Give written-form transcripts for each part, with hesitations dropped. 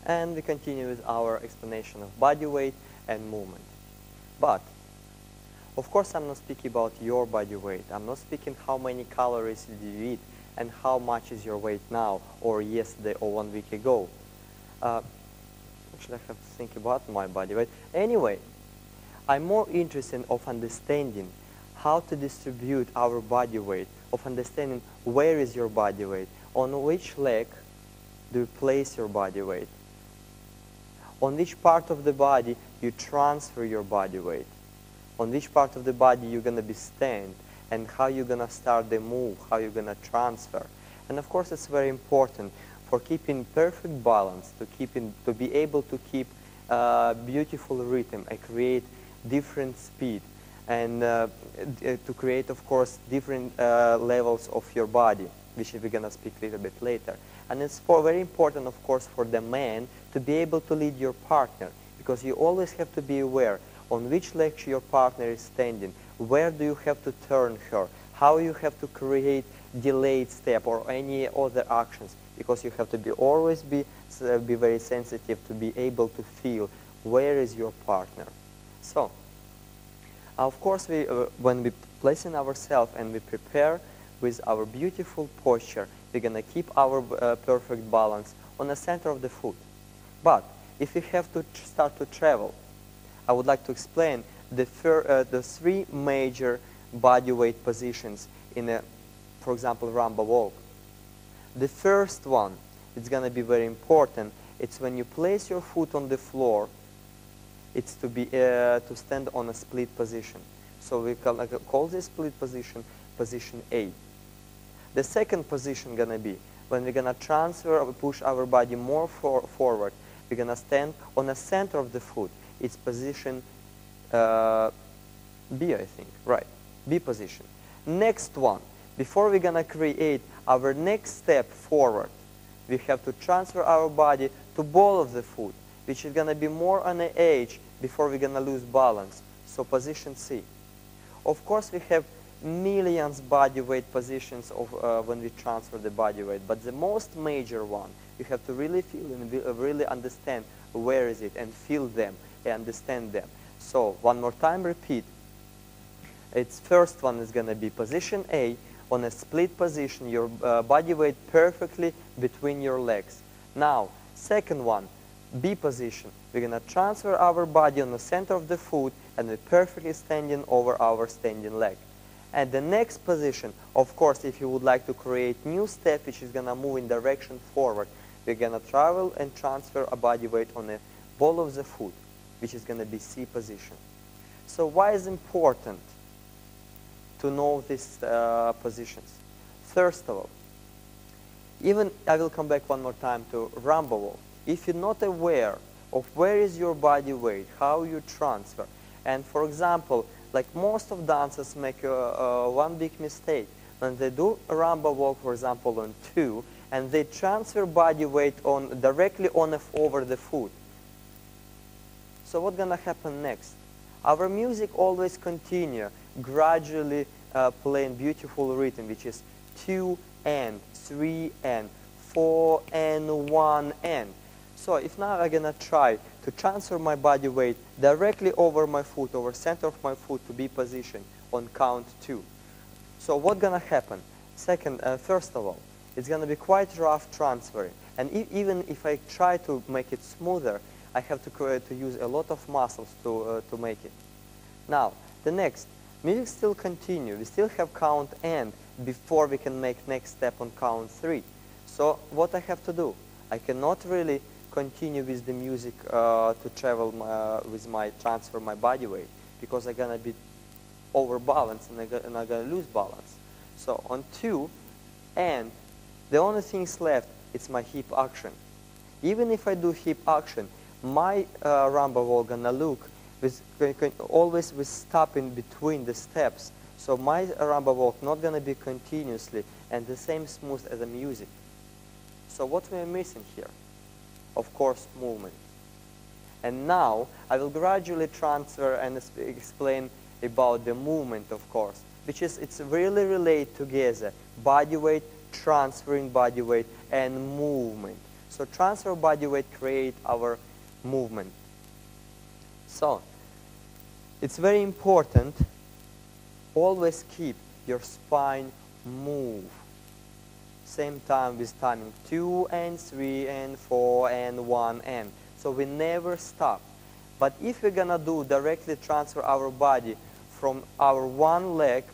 And we continue with our explanation of body weight and movement. But, of course, I'm not speaking about your body weight. I'm not speaking how many calories did you eat and how much is your weight now, or yesterday, or 1 week ago. Actually, I have to think about my body weight. Anyway, I'm more interested of understanding how to distribute our body weight, of understanding where is your body weight, on which leg do you place your body weight, on which part of the body you transfer your body weight, on which part of the body you're going to be stand, and how you're going to start the move, how you're going to transfer. And of course, it's very important for keeping perfect balance, to be able to keep beautiful rhythm and create different speed, and to create, of course, different levels of your body, which we're going to speak a little bit later. And it's very important, of course, for the man to be able to lead your partner, because you always have to be aware on which leg your partner is standing, where do you have to turn her, how you have to create delayed step or any other actions, because you have to always be very sensitive to be able to feel where is your partner. So, of course, when we placing ourselves and we prepare with our beautiful posture, we're going to keep our perfect balance on the center of the foot. But if we have to start to travel, I would like to explain the three major body weight positions in a, for example, Rumba walk. The first one, it's going to be very important. It's when you place your foot on the floor, it's to stand on a split position. So we call this split position, position A. The second position going to be when we're going to transfer or push our body more forward. We're going to stand on the center of the foot. It's position B, I think. Right, B position. Next one, before we're going to create our next step forward, we have to transfer our body to ball of the foot, which is going to be more on the edge before we're going to lose balance. So position C. Of course, we have millions body weight positions of when we transfer the body weight, but the most major one, you have to really feel and really understand where is it and feel them and understand them. So one more time, repeat. Its first one is going to be position A, on a split position, your body weight perfectly between your legs. Now, second one, B position. We're going to transfer our body on the center of the foot and we're perfectly standing over our standing leg. And the next position, of course, if you would like to create new step, which is going to move in direction forward, we're going to travel and transfer a body weight on the ball of the foot, which is going to be C position. So why is it important to know these positions? First of all, even I will come back one more time to Rumba walk. If you're not aware of where is your body weight, how you transfer, and for example, like most of dancers make one big mistake. When they do a Rumba walk, for example, on 2, and they transfer body weight directly over the foot. So what's going to happen next? Our music always continue, gradually playing beautiful rhythm, which is 2 and 3 and 4 and 1 and. So if now I'm going to try to transfer my body weight directly over my foot, over center of my foot to be positioned on count 2. So what's going to happen? First of all, it's going to be quite rough transferring. And even if I try to make it smoother, I have to use a lot of muscles to make it. Now, the next, music still continue. We still have count and before we can make next step on count 3. So what I have to do? I cannot really continue with the music to travel with my transfer my body weight, because I'm gonna be overbalanced and I'm gonna lose balance. So on 2, and the only things left is my hip action. Even if I do hip action, my Rumba walk gonna look always with stopping between the steps. So my Rumba walk not gonna be continuously and the same smooth as the music. So what we are missing here? Of course, movement. And now I will gradually transfer and explain about the movement, of course, which is it's really related together: body weight, transferring body weight, and movement. So transfer of body weight create our movement. So it's very important, always keep your spine move. Same time with timing 2 and 3 and 4 and 1 and. So we never stop. But if we're gonna do directly transfer our body from our one leg,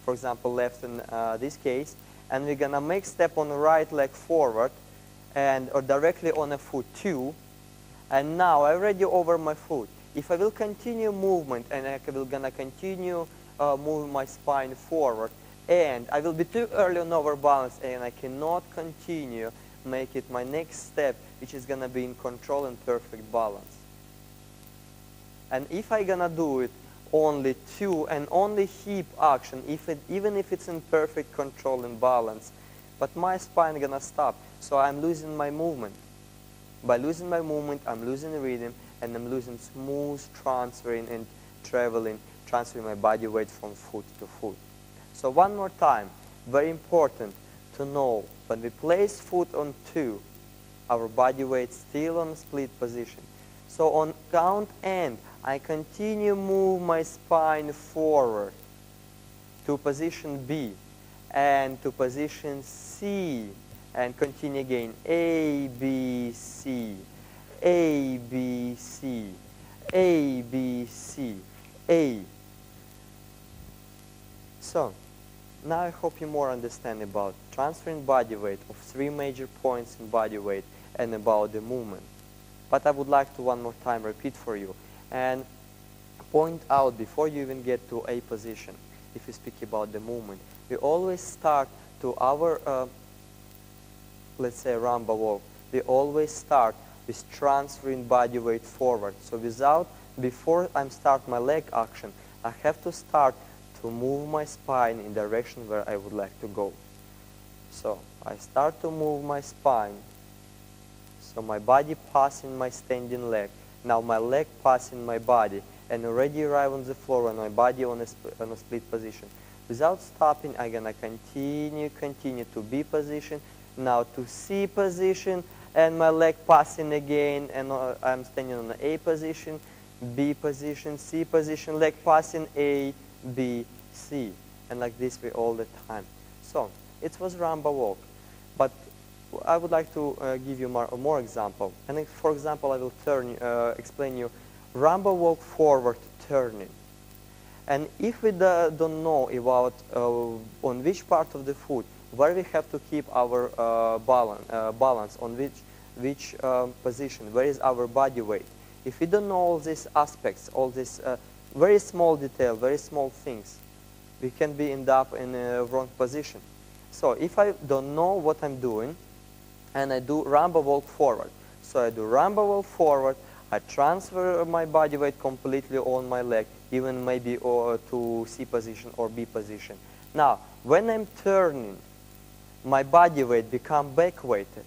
for example left in this case, and we're gonna make step on the right leg forward and or directly on a foot 2, and now I already over my foot. If I will continue movement and I will gonna continue moving my spine forward, and I will be too early on overbalance and I cannot continue make it my next step, which is gonna be in control and perfect balance. And if I gonna do it only 2 and only hip action, even if it's in perfect control and balance, but my spine gonna stop, so I'm losing my movement. By losing my movement, I'm losing rhythm, and I'm losing smooth transferring and transferring my body weight from foot to foot. So one more time, very important to know, when we place foot on 2, our body weight still on split position. So on count N, I continue move my spine forward to position B and to position C, and continue again, A, B, C, A, B, C, A, B, C, A. So, now I hope you more understand about transferring body weight of 3 major points in body weight and about the movement. But I would like to one more time repeat for you and point out before you even get to A position, if you speak about the movement, we always start to our, let's say, Rumba walk, we always start with transferring body weight forward. So before I start my leg action, I have to start to move my spine in direction where I would like to go. So I start to move my spine. So my body passing my standing leg. Now my leg passing my body and already arrive on the floor and my body on a split position. Without stopping, I'm gonna continue to B position, now to C position, and my leg passing again, and I'm standing on the A position, B position, C position, leg passing A, B, C, and like this way all the time. So it was Rumba walk, but I would like to give you more example. And for example, I will explain you Rumba walk forward turning. And if we don't know about on which part of the foot where we have to keep our balance on which position, where is our body weight. If we don't know all these aspects, all these very small detail, very small things, we can end up in a wrong position. So if I don't know what I'm doing, and I do Rumba walk forward, so I do Rumba walk forward, I transfer my body weight completely on my leg, even maybe to C position or B position. Now, when I'm turning, my body weight become back weighted.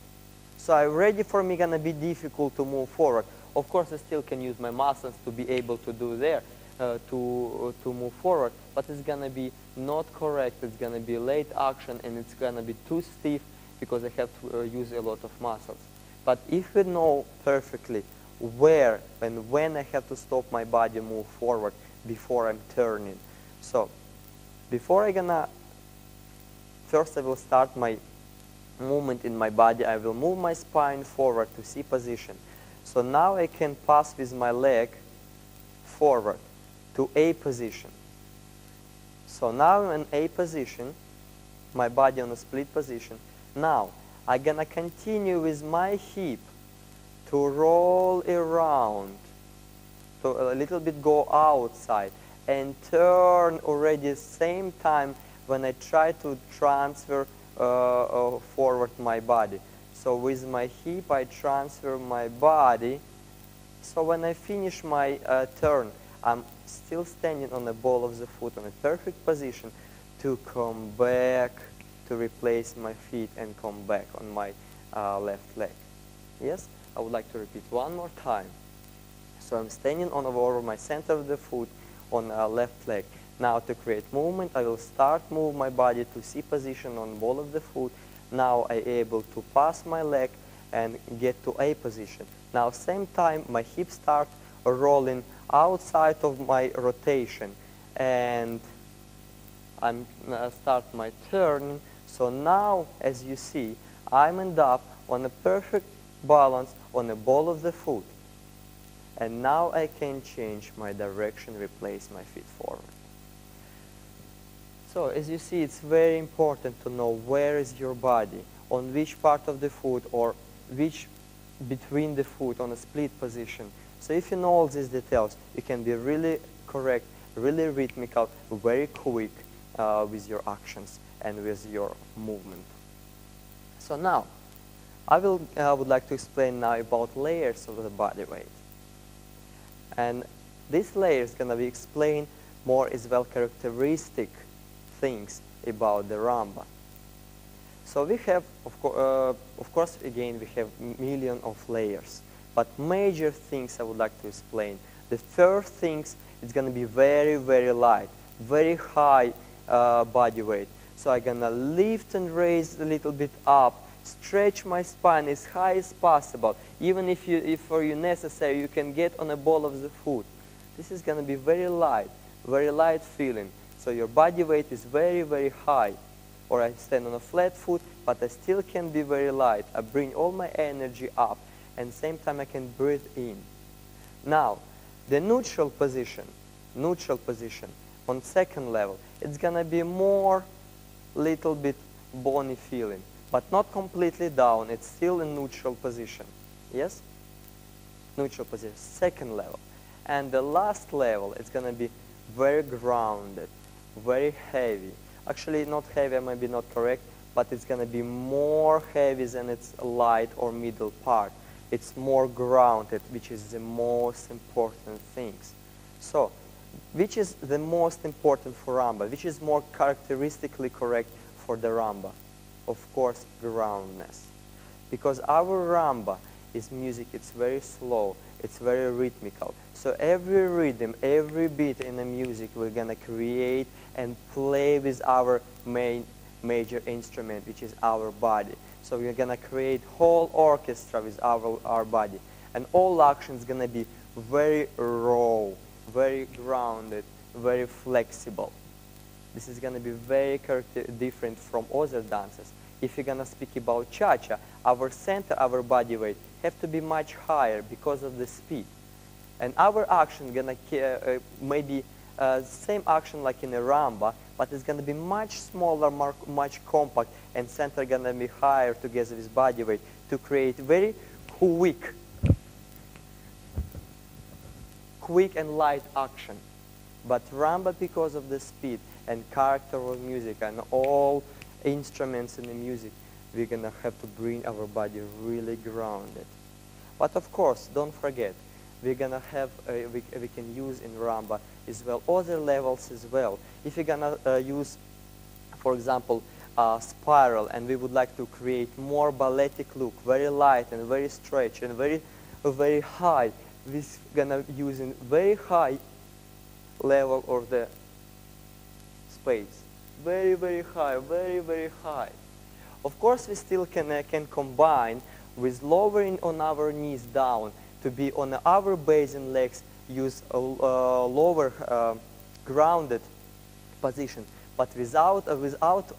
So already for me gonna be difficult to move forward. Of course, I still can use my muscles to be able to do there, to move forward, but it's gonna be not correct. It's gonna be late action, and it's gonna be too stiff because I have to use a lot of muscles. But if we know perfectly where and when I have to stop my body move forward before I'm turning. So before first I will start my movement in my body. I will move my spine forward to C position. So now I can pass with my leg forward to A position. So now I'm in A position, my body on a split position. Now I'm gonna continue with my hip to roll around, to a little bit go outside and turn already same time when I try to transfer forward my body. So with my hip I transfer my body. So when I finish my turn, I'm still standing on the ball of the foot on a perfect position to come back, to replace my feet and come back on my left leg. Yes? I would like to repeat one more time. So I'm standing over my center of the foot on left leg. Now to create movement, I will move my body to C position on ball of the foot. Now I'm able to pass my leg and get to A position. Now, same time, my hips start rolling outside of my rotation, and I'm start my turn. So now, as you see, I'm end up on a perfect balance on the ball of the foot. And now I can change my direction, replace my feet forward. So as you see, it's very important to know where is your body, on which part of the foot or which between the foot on a split position. So if you know all these details, you can be really correct, really rhythmical, very quick with your actions and with your movement. So now, I would like to explain now about layers of the body weight. And this layer is going to be explained more as well characteristic things about the Rumba. So we have, of course, again, we have million of layers. But major things I would like to explain. The first things is going to be very, very light, very high body weight. So I'm going to lift and raise a little bit up, stretch my spine as high as possible. Even if for you necessary, you can get on a ball of the foot. This is going to be very light feeling. So your body weight is very, very high. Or I stand on a flat foot, but I still can be very light. I bring all my energy up, and same time I can breathe in. Now, the neutral position on second level, it's going to be more little bit bony feeling, but not completely down. It's still in neutral position. Yes? Neutral position, second level. And the last level, it's going to be very grounded, very heavy. Actually, not heavy, maybe not correct, but it's going to be more heavy than its light or middle part. It's more grounded, which is the most important things. So, which is the most important for Rumba? Which is more characteristically correct for the Rumba? Of course, groundness. Because our Rumba is music, it's very slow, it's very rhythmical. So every rhythm, every beat in the music, we're going to create and play with our major instrument, which is our body. So we're going to create whole orchestra with our body. And all action is going to be very raw, very grounded, very flexible. This is going to be very different from other dances. If you're going to speak about cha-cha, our center, our body weight, have to be much higher because of the speed. And our action going to maybe same action like in a Rumba, but it's going to be much smaller, much compact, and center going to be higher together with body weight to create very quick and light action. But Rumba, because of the speed and character of music and all instruments in the music, we're going to have to bring our body really grounded. But of course, don't forget, we're going to have, we can use in Rumba as well other levels as well. If you're going to use, for example, spiral, and we would like to create more balletic look, very light and very stretch and very high, we're going to use in very high level of the space. Very, very high, very, very high. Of course, we still can combine with lowering on our knees down to be on our base and legs, use a lower grounded position. But without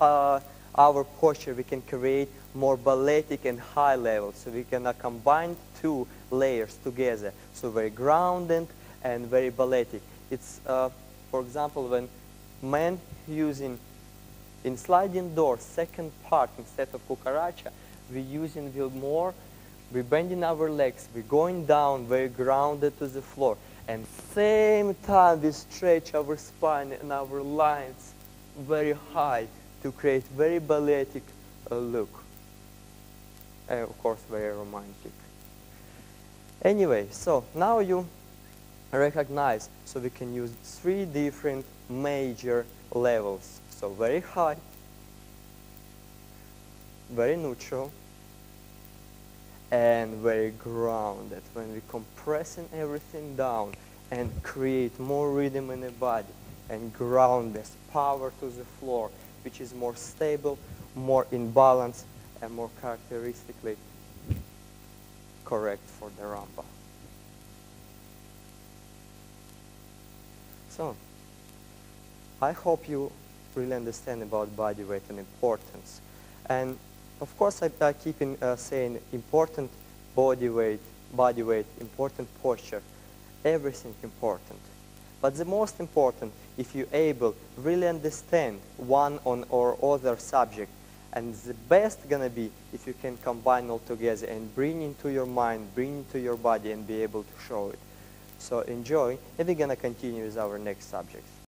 our posture, we can create more balletic and high levels. So we can combine two layers together. So very grounded and very balletic. It's, for example, when men using in sliding door, second part instead of cucaracha, we're using we're bending our legs, we're going down very grounded to the floor, and same time we stretch our spine and our lines very high to create very balletic look. And of course, very romantic. Anyway, so now you recognize, so we can use 3 different major levels. So very high, very neutral, and very grounded. When we compressing everything down and create more rhythm in the body and ground this power to the floor, which is more stable, more in balance, and more characteristically correct for the rumba. So, I hope you really understand about body weight and importance. And of course, I keep saying important body weight, important posture, everything important. But the most important, if you're able really understand one or other subject, and the best gonna be if you can combine all together and bring into your mind, bring into your body and be able to show it. So enjoy, and we're gonna continue with our next subject.